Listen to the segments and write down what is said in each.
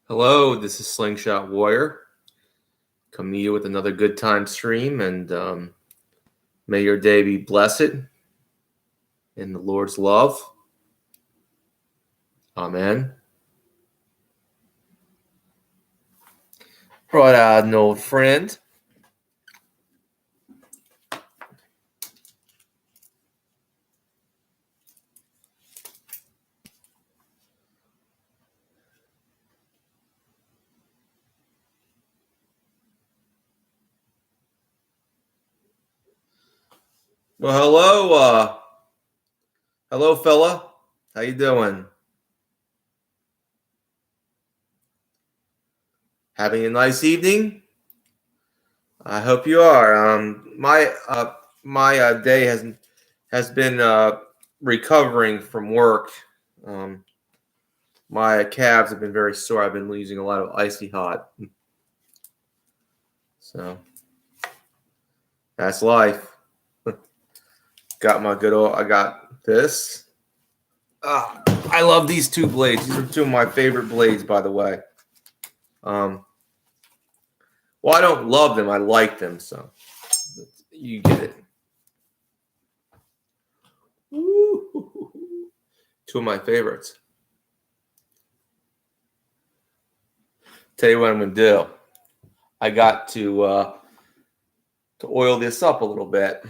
Hello, this is Slingshot Warrior, coming to you with another good time stream, and may your day be blessed in the Lord's love. Amen. Brought out an old friend. Well, hello, fella. How you doing? Having a nice evening? I hope you are. My day has been recovering from work. My calves have been very sore. I've been using a lot of icy hot. So that's life. I got this. I love these two blades. These are two of my favorite blades, by the way. Well, I don't love them. I like them, so you get it. Woo. Two of my favorites. Tell you what I'm going to do. I got to oil this up a little bit.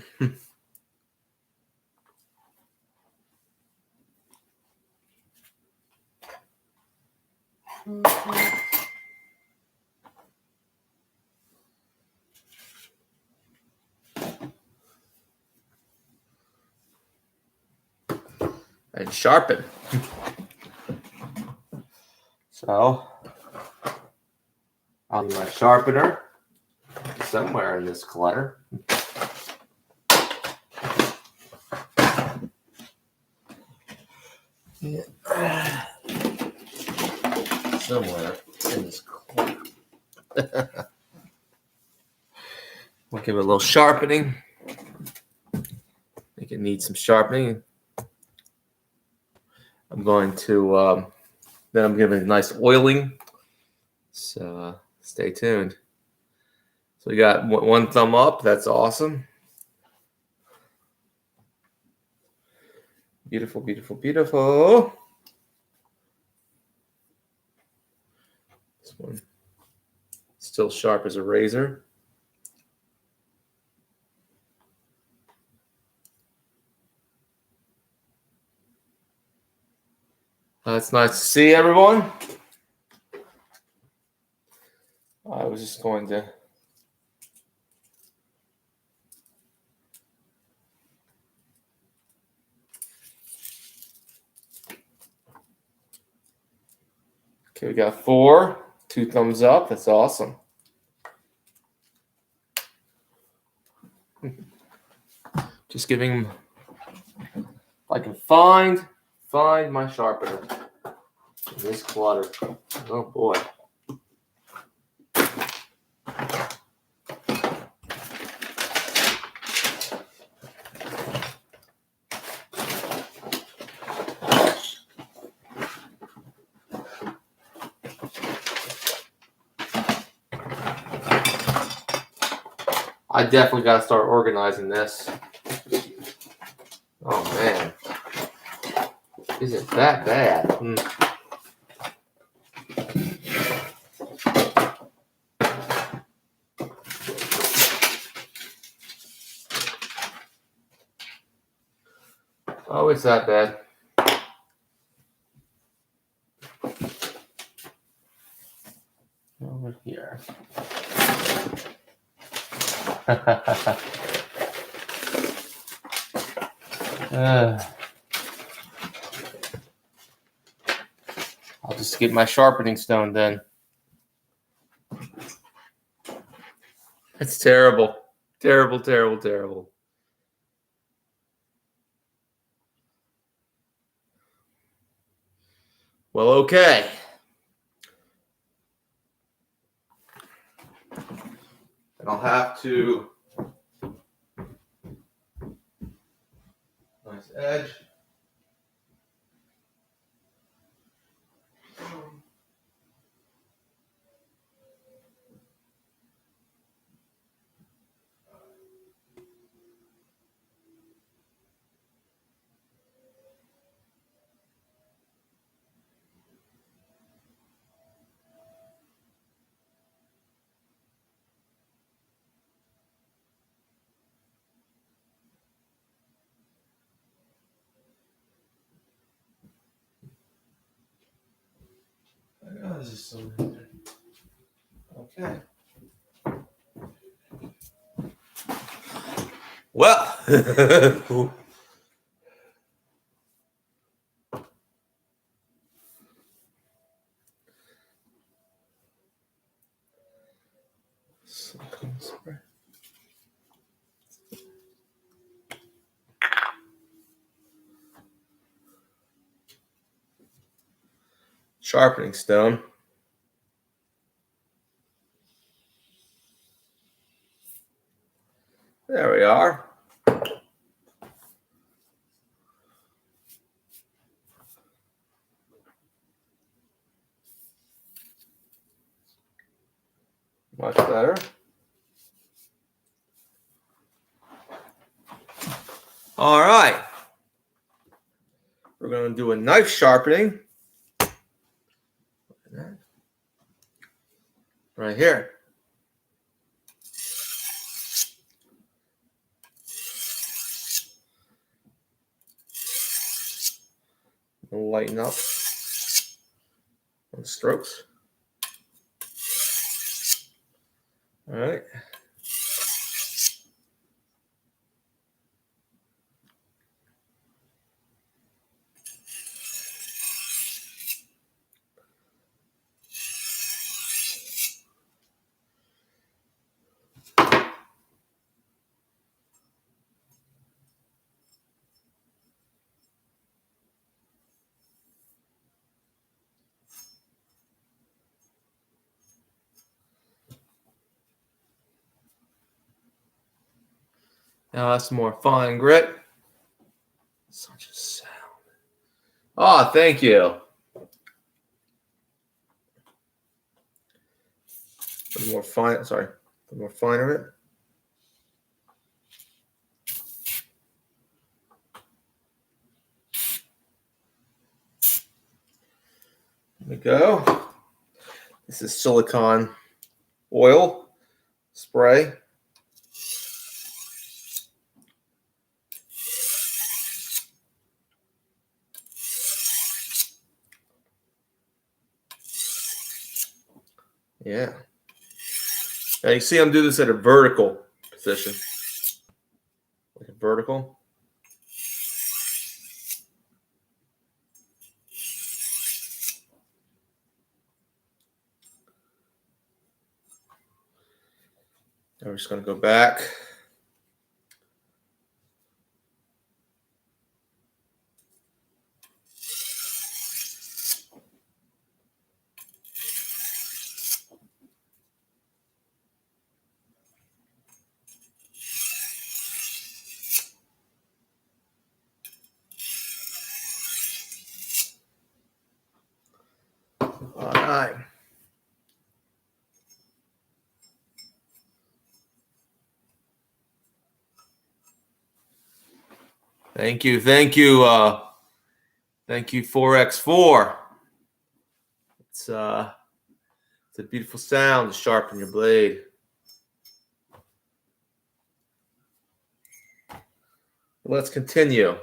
And sharpen. So I'll need my sharpener somewhere in this clutter. Yeah. Somewhere in this clutter. We'll give it a little sharpening. I think it needs some sharpening. I'm going to then I'm giving it a nice oiling. So stay tuned. So we got one thumb up. That's awesome. Beautiful, beautiful, beautiful. This one still sharp as a razor. It's nice to see everyone. I was just going to okay, we got 4, 2 thumbs up. That's awesome. Just giving, if I can find my sharpener in this clutter. Oh boy. I definitely got to start organizing this. Oh man, is it that bad? Oh, it's that bad. Over here. I'll just get my sharpening stone then. It's terrible. Terrible, terrible, terrible. Well, okay. And I'll have to nice edge. Oh, this is so good. Okay. Well. Sharpening stone. There we are. Much better. All right. We're going to do a knife sharpening. Right here. We'll lighten up on the strokes. All right. Now that's more fine grit. Such a sound. Oh, thank you. The more fine, sorry, the more finer it. There we go. This is silicone oil spray. Yeah. Now you see I'm doing this at a vertical position. Like a vertical. Now we're just going to go back. All right. Thank you. Thank you. Thank you, 4x4. It's a beautiful sound to sharpen your blade. Let's continue.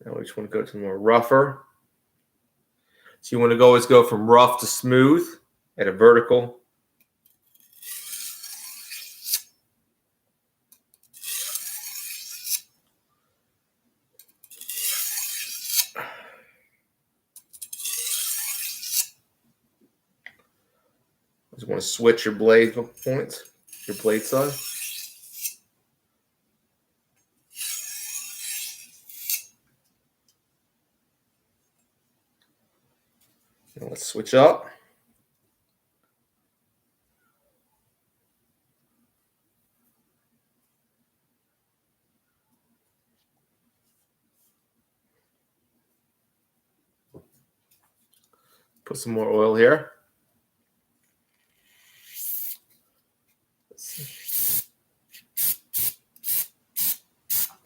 Now we just want to go to more rougher. So you want to always go from rough to smooth at a vertical. You just want to switch your blade points, your blade side. Now let's switch up. Put some more oil here.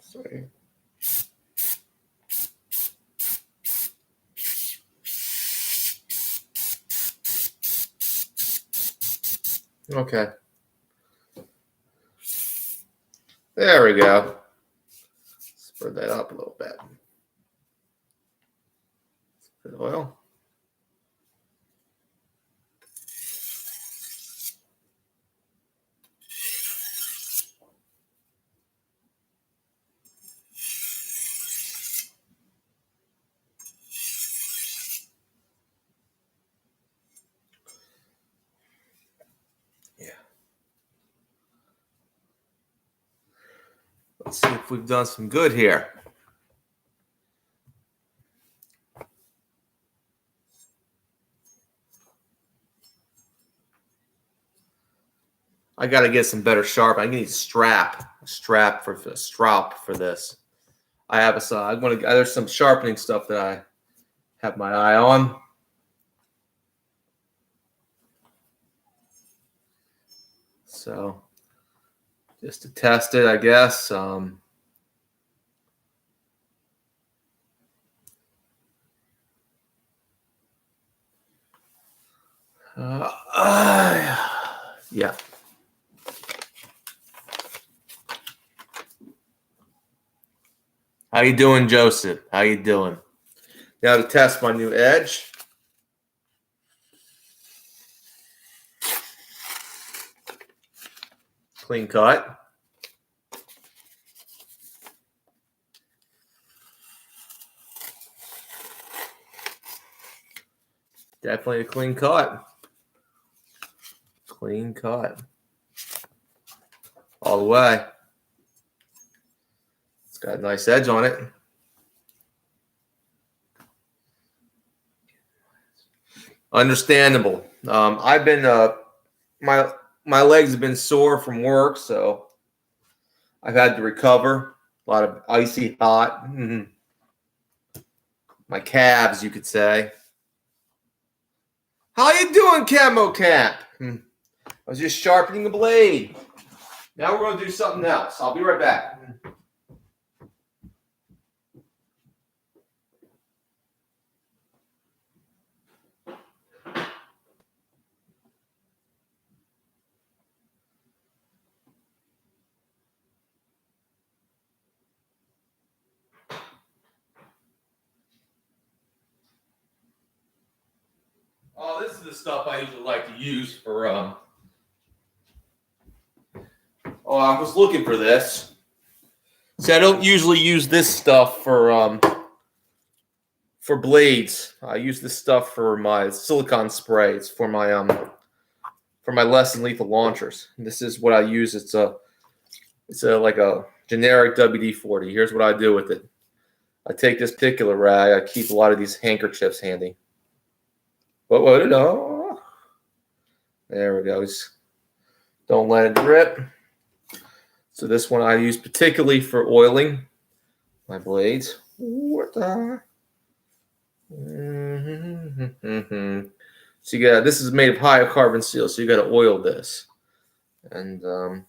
Sorry. Okay. There we go. Spread that up a little bit. Bit of oil. Let's see if we've done some good here. I got to get some better sharp. I need a strap for this. I have there's some sharpening stuff that I have my eye on. So just to test it, I guess. Yeah. How you doing, Joseph? How you doing? Now to test my new edge. Clean cut. Definitely a clean cut. Clean cut. All the way. It's got a nice edge on it. Understandable. I've been my legs have been sore from work, so I've had to recover. A lot of icy hot. My calves, you could say. How you doing, Camo Cap? I was just sharpening the blade. Now we're going to do something else. I'll be right back. Oh, this is the stuff I usually like to use for. Oh, I was looking for this. See, I don't usually use this stuff for blades. I use this stuff for my silicone sprays for my less than lethal launchers. And this is what I use. It's like a generic WD-40. Here's what I do with it. I take this particular rag. I keep a lot of these handkerchiefs handy. No. There we go. Don't let it drip. So this one I use particularly for oiling my blades. What the? So this is made of high carbon steel, so you got to oil this. And there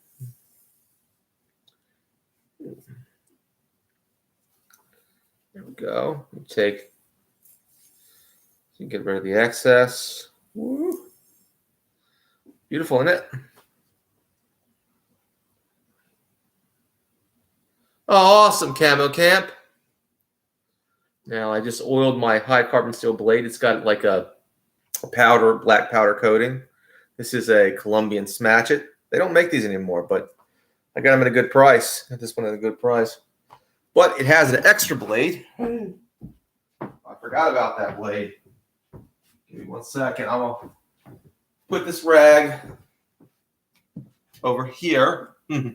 we go. You get rid of the excess. Woo. Beautiful, isn't it? Oh, awesome, Camo Camp. Now I just oiled my high carbon steel blade. It's got like a black powder coating. This is a Colombian Smash It. They don't make these anymore, but I got them at a good price. I got this one at a good price. But it has an extra blade. I forgot about that blade. Give me 1 second. I'm going to put this rag over here. And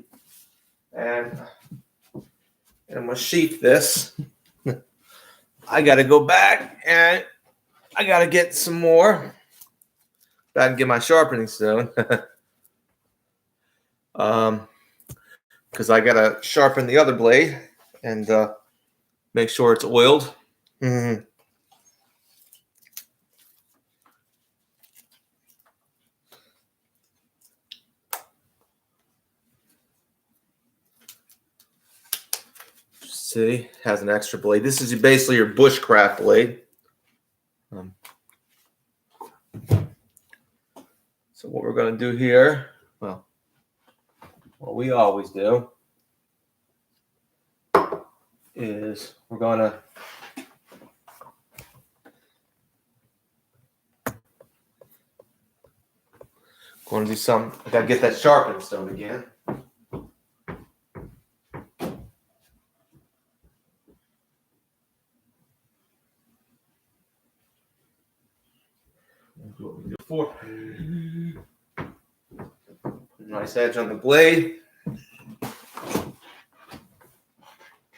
I'm going to sheath this. I got to go back and I got to get some more. Back and get my sharpening stone. Because I got to sharpen the other blade and make sure it's oiled. See, has an extra blade. This is basically your bushcraft blade. So what we're going to do here, well, what we always do is we're going to do something. I got to get that sharpening stone again. Do what we did before. Nice edge on the blade.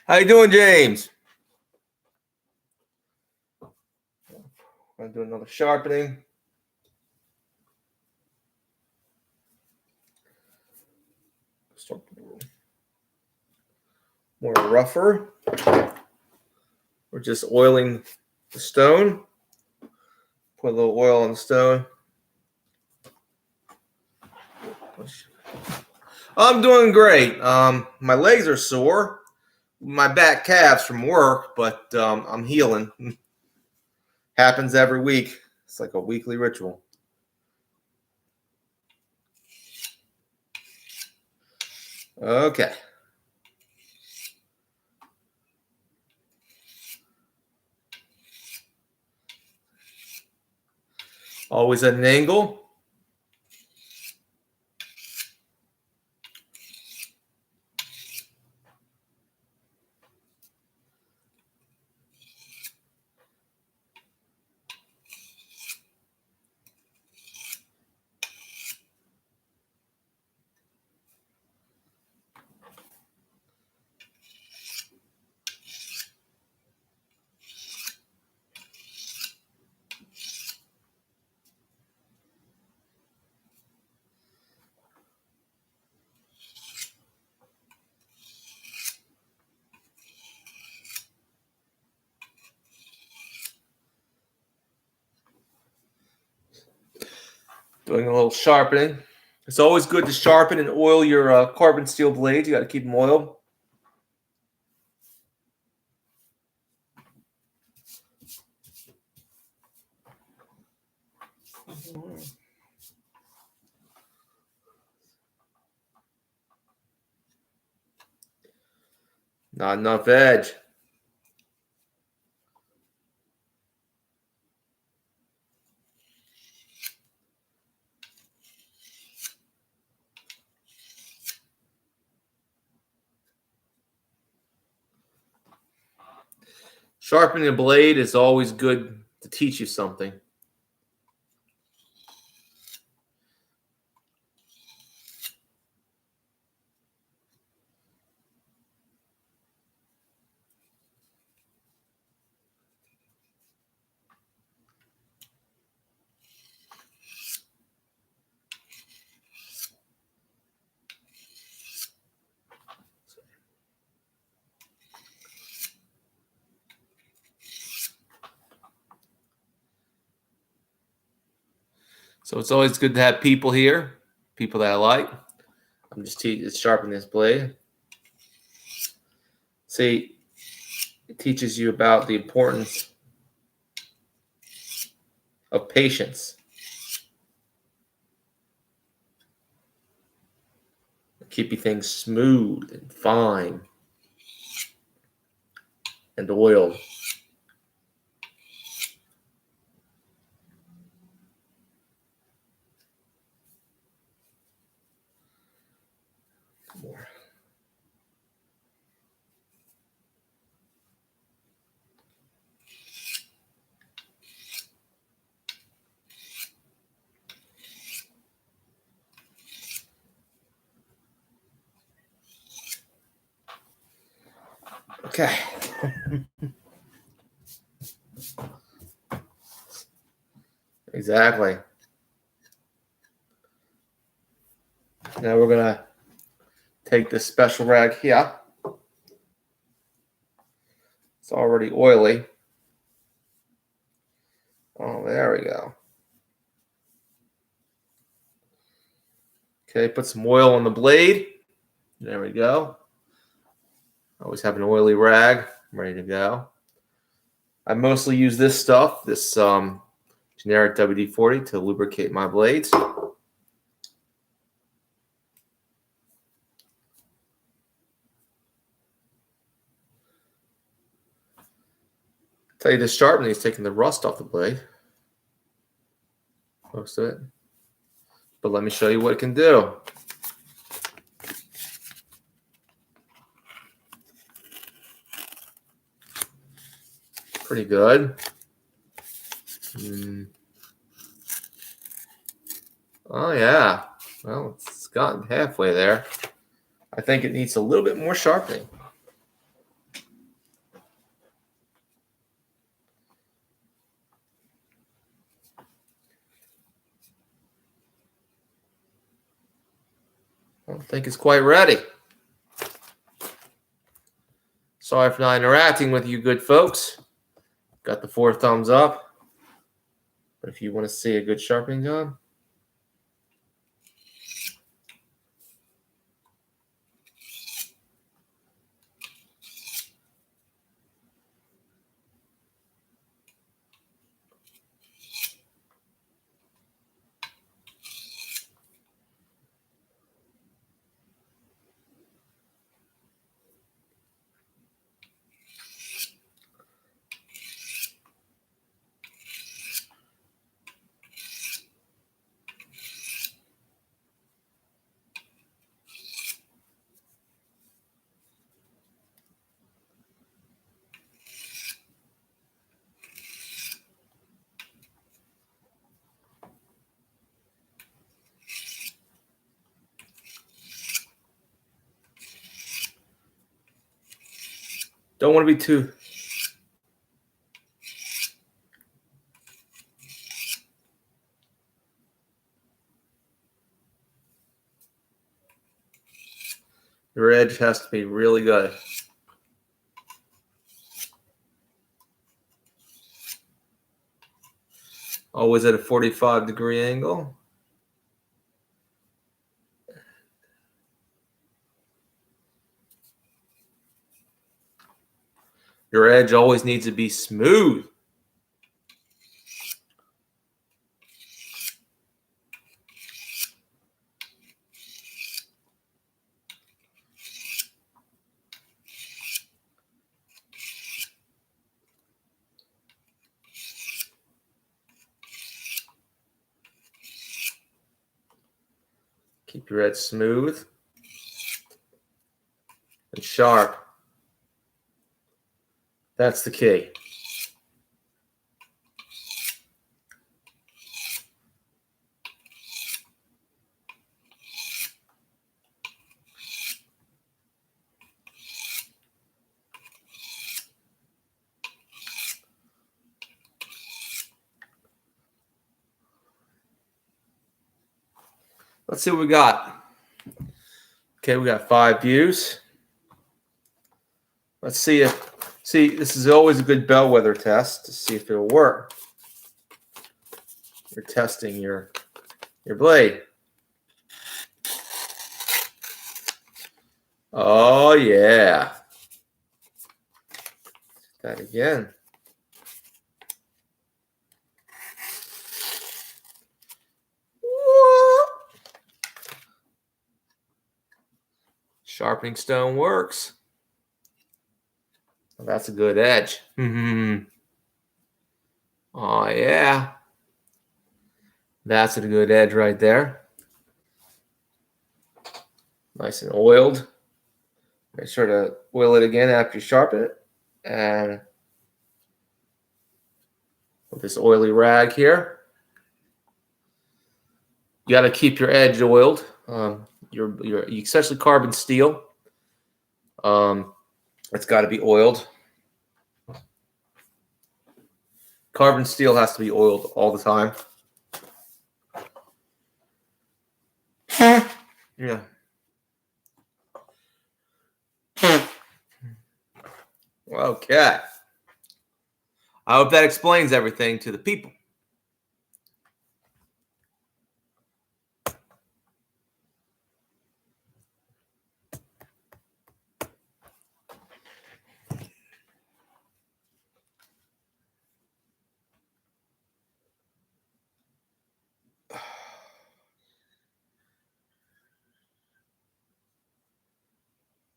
How you doing, James? I'm gonna do another sharpening. Start more rougher. We're just oiling the stone. Put a little oil on the stone. I'm doing great. My legs are sore, my back calves from work, but I'm healing. Happens every week. It's like a weekly ritual. Okay. Always at an angle. Doing a little sharpening. It's always good to sharpen and oil your carbon steel blades. You got to keep them oiled. Not enough edge. Sharpening a blade is always good to teach you something. So it's always good to have people here, people that I like. I'm just sharpening this blade. See, it teaches you about the importance of patience. Keeping things smooth and fine and oiled. More. Okay. Exactly. Now we're going to take this special rag here. It's already oily. Oh, there we go. Okay, put some oil on the blade. There we go. Always have an oily rag ready to go. I mostly use this stuff, this generic WD-40 to lubricate my blades. Tell you, the sharpening is taking the rust off the blade. Most of it. But let me show you what it can do. Pretty good. Oh, yeah. Well, it's gotten halfway there. I think it needs a little bit more sharpening. don't think it's quite ready. Sorry for not interacting with you good folks. Got the 4 thumbs up. But if you want to see a good sharpening job, don't want to be too. Your edge has to be really good. Always at a 45-degree angle. Your edge always needs to be smooth. Keep your edge smooth and sharp. That's the key. Let's see what we got. Okay, we got 5 views. Let's see if, this is always a good bellwether test to see if it'll work. You're testing your blade. Oh, yeah. That again. Sharpening stone works. Well, that's a good edge. Oh, yeah. That's a good edge right there. Nice and oiled. Make sure to oil it again after you sharpen it. And with this oily rag here, you got to keep your edge oiled. Your especially carbon steel. It's got to be oiled. Carbon steel has to be oiled all the time. Yeah. Okay. I hope that explains everything to the people.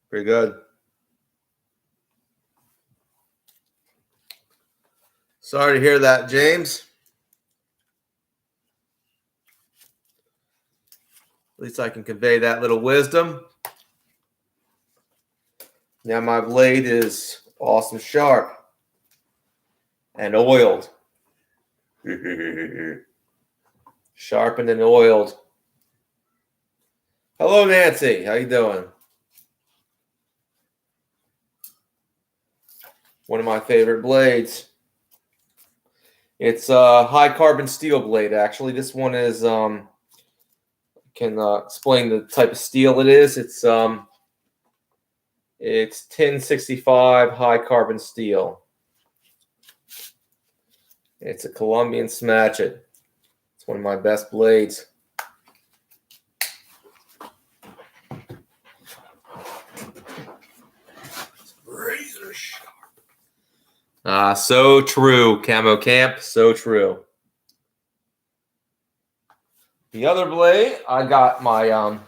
Pretty good. Sorry to hear that, James. At least I can convey that little wisdom. Now my blade is awesome sharp and oiled. Sharpened and oiled. Hello, Nancy. How you doing? One of my favorite blades. It's a high carbon steel blade, actually. This one is can explain the type of steel it is. It's 1065 high carbon steel. It's a Colombian Smash It. It's one of my best blades. Razor sharp. So true, Camo Camp. So true. The other blade, I got my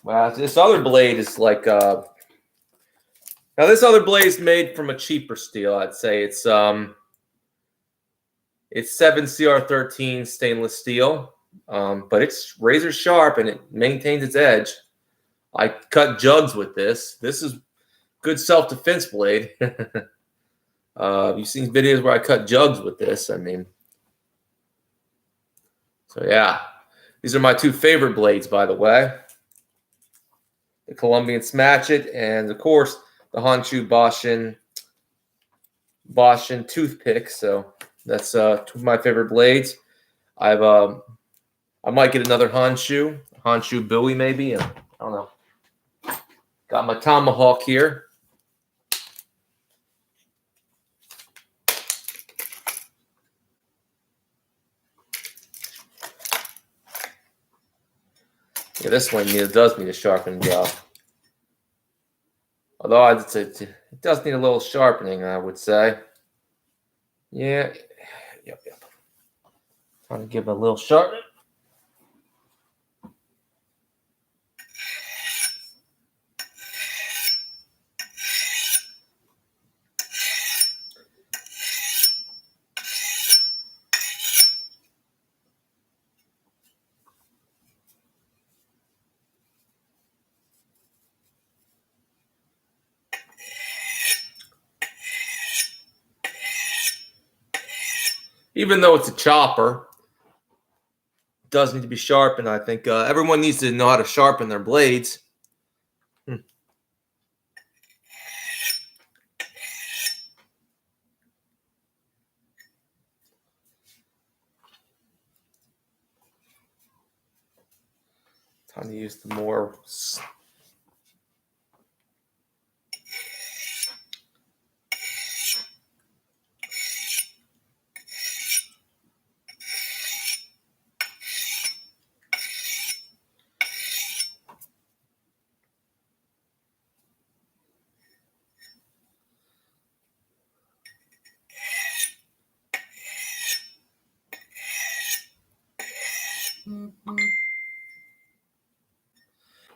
well, this other blade is like now this other blade is made from a cheaper steel. I'd say it's 7CR13 stainless steel, but it's razor sharp and it maintains its edge. I cut jugs with this. This is good self-defense blade. You've seen videos where I cut jugs with this. I mean, so yeah, these are my two favorite blades, by the way. The Colombian Smash It, and of course the Honshu Boshin toothpick. So that's two of my favorite blades. I might get another Honshu Bowie maybe. I don't know. Got my tomahawk here. Yeah, this one does need a sharpening job. Although I'd say it does need a little sharpening, I would say. Yeah. Yep. Trying to give it a little sharpening. Even though it's a chopper, it does need to be sharpened. I think everyone needs to know how to sharpen their blades. Time to use the more.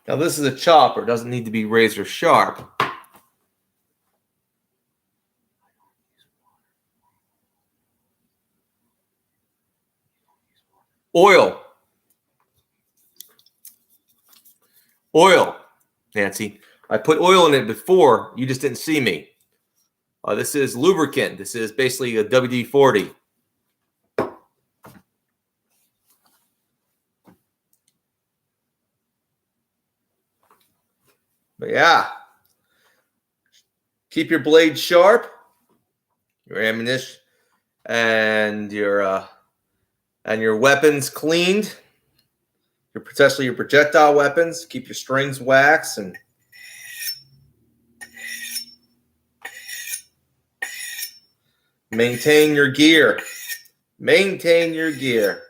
Now this is a chopper. It doesn't need to be razor sharp. Oil, Nancy. I put oil in it before. You just didn't see me. This is lubricant. This is basically a WD-40. But yeah, keep your blade sharp, your ammunition, and your weapons cleaned. Especially your projectile weapons. Keep your strings waxed and maintain your gear. Maintain your gear.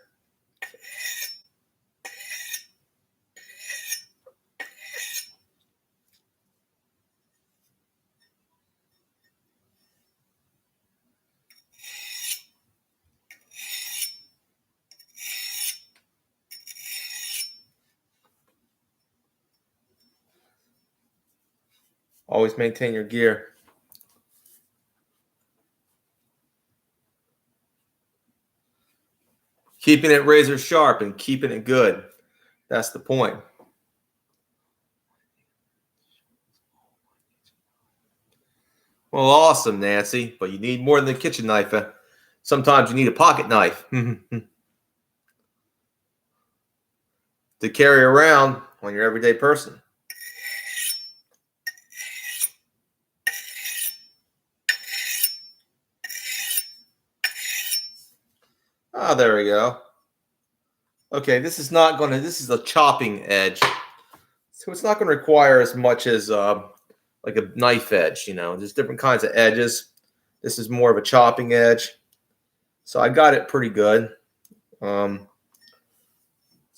Always maintain your gear. Keeping it razor sharp and keeping it good. That's the point. Well, awesome, Nancy. But you need more than a kitchen knife. Sometimes you need a pocket knife to carry around on your everyday person. Oh, there we go. Okay, this is not going to, this is a chopping edge. So it's not going to require as much as like a knife edge, you know. There's different kinds of edges. This is more of a chopping edge. So I got it pretty good. It's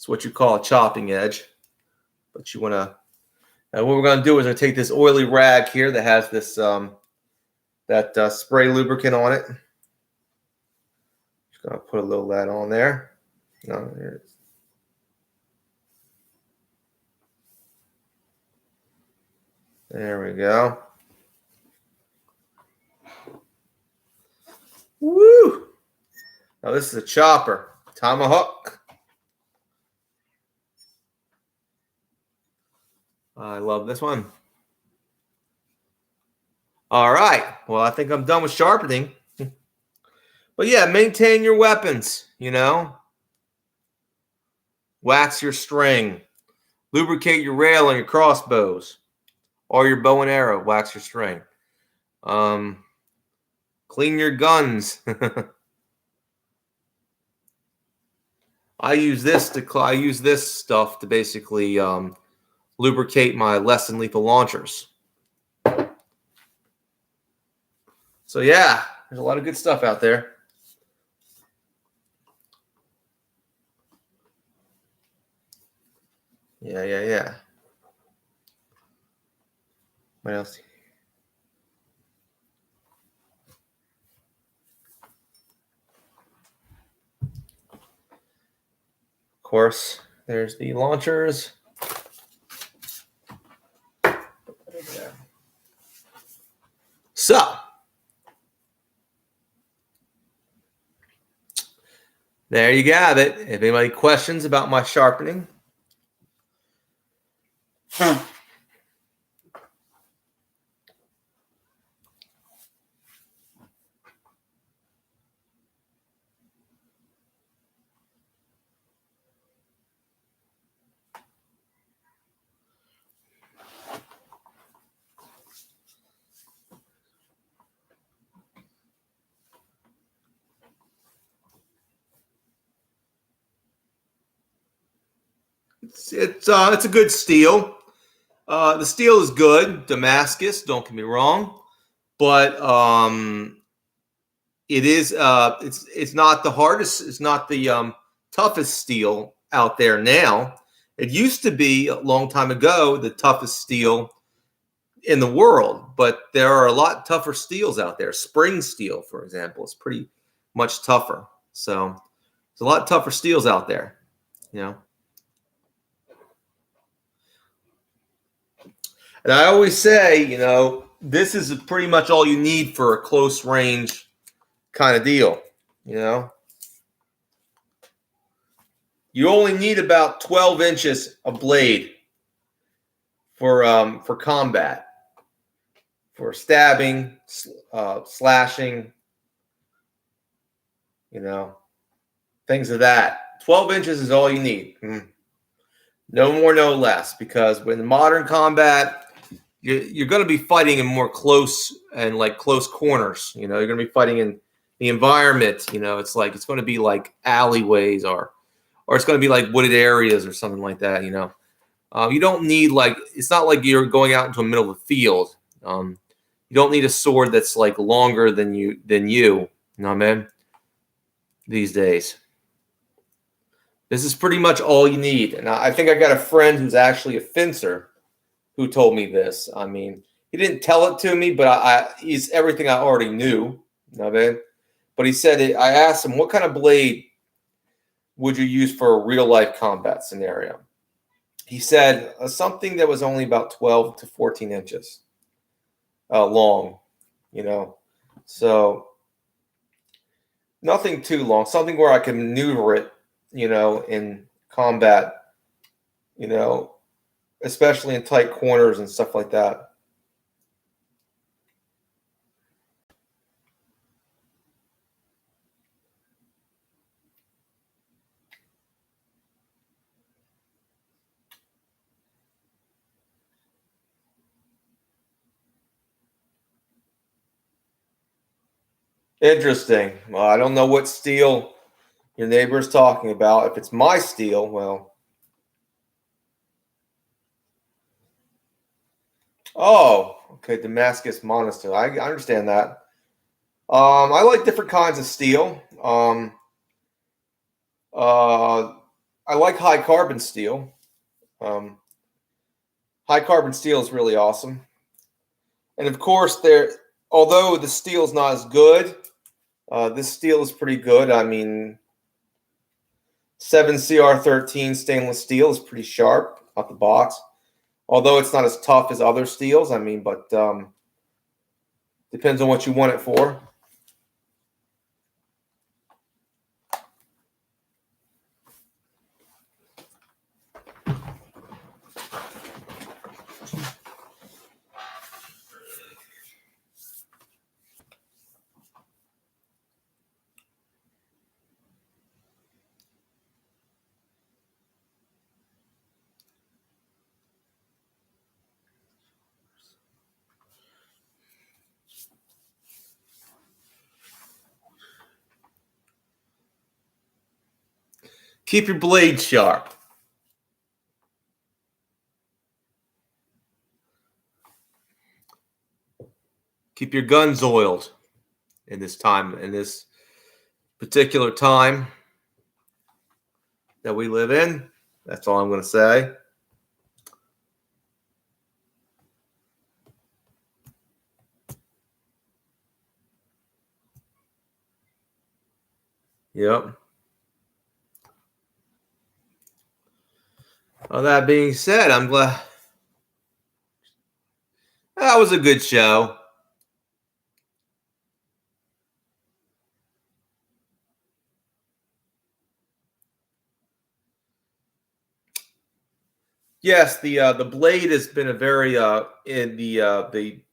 what you call a chopping edge. But you want to, and what we're going to do is I take this oily rag here that has this spray lubricant on it. Just going to put a little of that on there. No, there it is. There we go. Woo! Now this is a chopper. Tomahawk. I love this one. All right. Well, I think I'm done with sharpening. But yeah, maintain your weapons, you know. Wax your string. Lubricate your rail on your crossbows or your bow and arrow. Wax your string. Clean your guns. I use this stuff to basically lubricate my less than lethal launchers. So yeah, there's a lot of good stuff out there. Yeah. What else? Of course, there's the launchers. So, there you have it. If anybody questions about my sharpening, it's a good steel. The steel is good, Damascus. Don't get me wrong, but it is it's not the hardest. It's not the toughest steel out there now. It used to be a long time ago the toughest steel in the world, but there are a lot tougher steels out there. Spring steel, for example, is pretty much tougher. So there's a lot tougher steels out there, you know. And I always say, you know, this is pretty much all you need for a close range kind of deal, you know. You only need about 12 inches of blade for combat, for stabbing, slashing, you know, things of that. 12 inches is all you need. No more, no less, because when modern combat, you're going to be fighting in more close and like close corners. You know, you're going to be fighting in the environment. You know, it's going to be like alleyways or it's going to be like wooded areas or something like that. You know, you don't need it's not like you're going out into the middle of the field. You don't need a sword that's like longer than you. You know what I mean? These days. This is pretty much all you need. And I think I got a friend who's actually a fencer who told me this. I mean, he didn't tell it to me, but he's everything I already knew. You know what I mean? But he said I asked him, what kind of blade would you use for a real life combat scenario? He said something that was only about 12 to 14 inches long, you know. So nothing too long, something where I can maneuver it, you know, in combat, you know, especially in tight corners and stuff like that. Interesting. Well, I don't know what steel your neighbor is talking about. If it's my steel, well, oh, okay, Damascus monostone. I understand that. I like different kinds of steel. I like high carbon steel. Um, High carbon steel is really awesome. And of course, although the steel is not as good, this steel is pretty good. I mean, 7CR13 stainless steel is pretty sharp out the box. Although it's not as tough as other steels, I mean, but depends on what you want it for. Keep your blade sharp. Keep your guns oiled in this particular time that we live in. That's all I'm going to say. Yep. Well, that being said, I'm glad that was a good show. Yes, the blade has been a very in the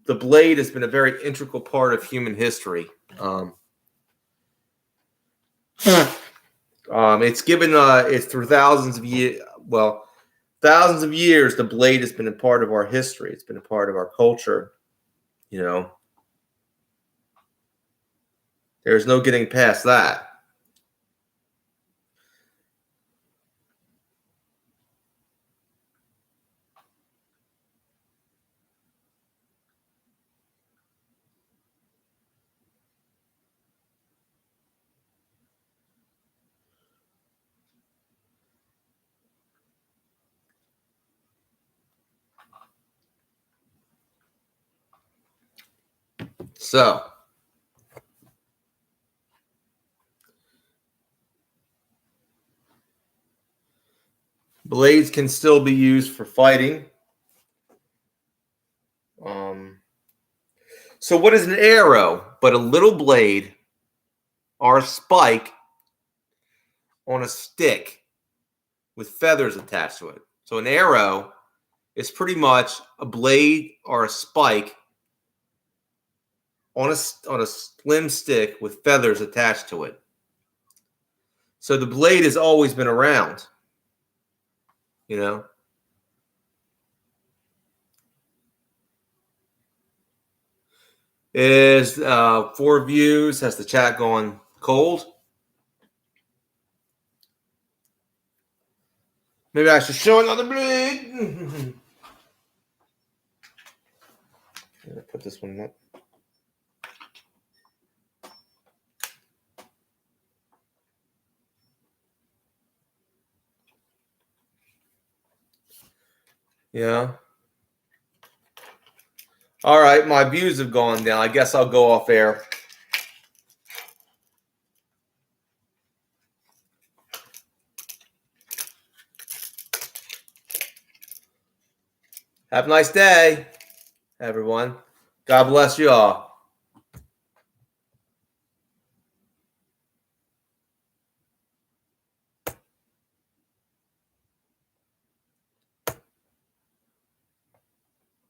blade has been a very integral part of human history. It's given it's through thousands of years. Well, thousands of years, the blade has been a part of our history. It's been a part of our culture. You know, there's no getting past that. So, blades can still be used for fighting. So, what is an arrow but a little blade or a spike on a stick with feathers attached to it? So, an arrow is pretty much a blade or a spike on a slim stick with feathers attached to it. So the blade has always been around, you know. It is 4 views. Has the chat going cold? Maybe I should show another blade. Put this one up. Yeah. All right, my views have gone down. I guess I'll go off air. Have a nice day, everyone. God bless you all.